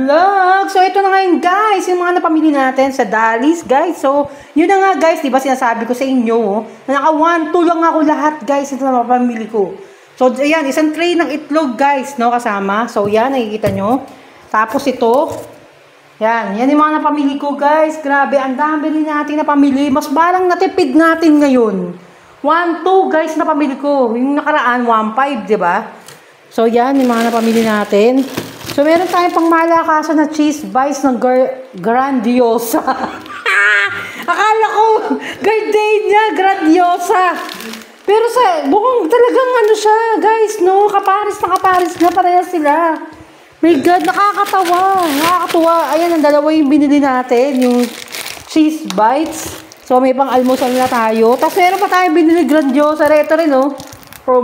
vlog. So, ito na ngayon guys, yung mga napamili natin sa Dally's guys. So, yun na nga guys, di ba sinasabi ko sa inyo, na naka 1, 2 lang ako lahat guys, ito na mapamili ko. So, ayan, isang tray ng itlog guys, no, kasama. So, yan, nakikita nyo. Tapos ito, yan yung mga napamili ko guys. Grabe, ang dami rin natin napamili. Mas parang natipid natin ngayon. 1, 2 guys napamili ko. Yung nakaraan, 1, 5, di ba? So, yan, yung mga napamili natin. So, meron tayong pangmalakasan na cheese bites ng Grandiosa. Akala ko, Gardenia, Grandiosa. Pero mukhang talagang ano siya, guys, no? Kaparis na parehas sila. My God, nakakatawa. Nakakatuwa. Ayan, ang dalawa yung binili natin, yung cheese bites. So, may pang-almusal na tayo. Tapos, meron pa tayong binili Grandiosa. Ito rin, no? For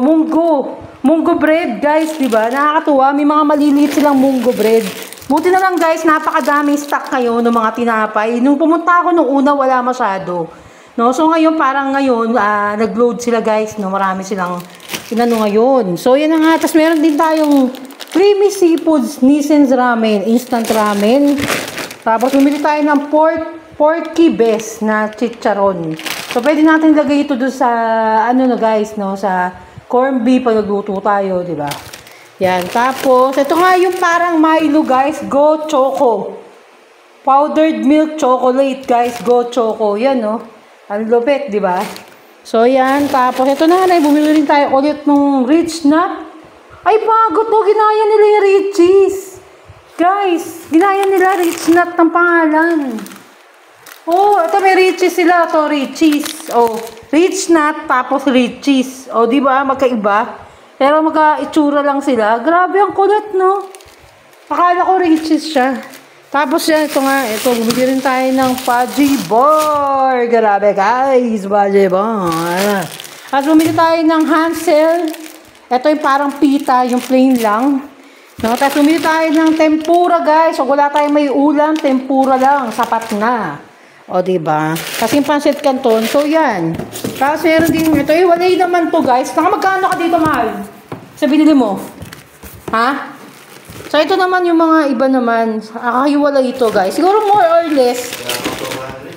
Munggo bread, guys, di ba? Nakakatuwa. May mga maliliit silang munggo bread. Buti na lang, guys, napakadaming stock kayo ng mga tinapay. Nung pumunta ako nung una, wala masyado. No? So, ngayon, parang ngayon, nag-load sila, guys. No? Marami silang inano ngayon. So, yan na nga. Tapos, meron din tayong creamy seafoods, Nissan's ramen, instant ramen. Tapos, bumili tayo ng porky best na chicharon. So, pwede natin ilagay ito doon sa, ano na, guys, no? Sa corn beef, pag nagluto tayo, di ba? Yan. Tapos, ito nga yung parang Milo, guys. Go Choco. Powdered milk chocolate, guys. Go Choco. Yan, no? Ang lupit, di ba? So, yan. Tapos, ito na, bumili rin tayo ulit ng Rich Nut. Ay, bago to. Ginaya nila yung Richies. Guys, ginaya nila Rich Nut ng pangalan. Oh, ito may Richies sila. Ito, Richies. Oh, Rich Nut, tapos Richies. O, di ba? Magkaiba. Pero magka-itsura lang sila. Grabe, ang kulit, no? Akala ko Richies siya. Tapos yan, ito nga. Ito, bumili rin tayo ng Fudgy Bar. Grabe, guys. Fudgy Bar. At bumili tayo ng Hansel. Ito yung parang pita, yung plain lang. No? Tapos bumili tayo ng tempura, guys. So, wala tayong may ulam, tempura lang. Sapat na. O, diba? Kasi yung pancit canton. So, yan. Tapos, meron din, ito, walay naman to, guys. Nakamagkano ka dito, mahal? Sa binili mo? Ha? So, ito naman yung mga iba naman. Akahiwalay ito, guys. Siguro more or less.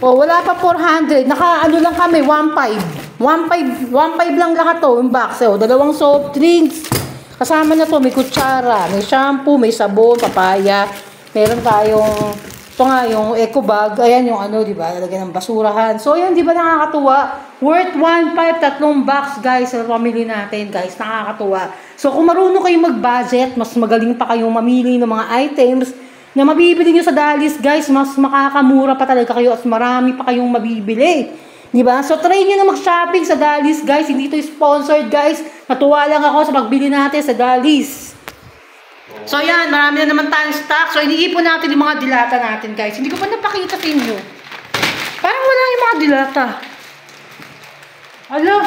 O, wala pa 400. Ano lang kami, 1.5. 1.5 lang lahat to, yung box. O, dalawang soft drinks. Kasama na to, may kutsara, may shampoo, may sabon, papaya. Meron tayong ito nga, yung eco bag. Ayan yung ano, di ba? Lalagyan ng basurahan. So, ayan, di ba nakakatuwa? Worth 1.5, tatlong box, guys, sa pamili natin, guys. Nakakatuwa. So, kung marunong kayong mag-budget, mas magaling pa kayong mamili ng mga items na mabibili nyo sa Dally's, guys. Mas makakamura pa talaga kayo at marami pa kayong mabibili. Di ba? So, try nyo na mag-shopping sa Dally's, guys. Hindi ito sponsored, guys. Natuwa lang ako sa pagbili natin sa Dally's. So, yan. Marami na naman tayong stock. So, iniipon natin yung mga dilata natin, guys. Hindi ko pa napakita sa inyo. Parang wala yung mga dilata. Alo.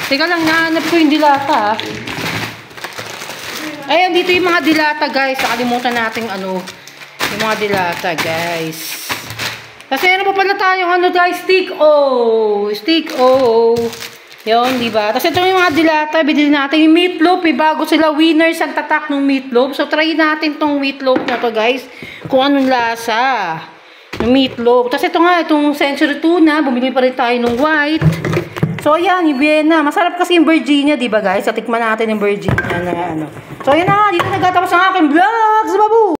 Teka lang, nahanap ko yung dilata. Ayan, dito yung mga dilata, guys. Nakalimutan natin, yung mga dilata, guys. Kasi ano pa pala tayong, guys, Stick O. Yun, diba? Tapos ito yung mga dilata, binili natin yung meatloaf, bago sila winners ang tatak ng meatloaf. So, try natin tong meatloaf na to, guys. Kung anong lasa. Yung meatloaf. Tapos ito nga, itong Century Tuna, bumili pa rin tayo ng white. So, ayan, yung Vienna. Masarap kasi yung Virginia, diba, guys? So, tikman natin yung Virginia na, So, ayan na, dito nagtatapos ang aking vlogs, babu!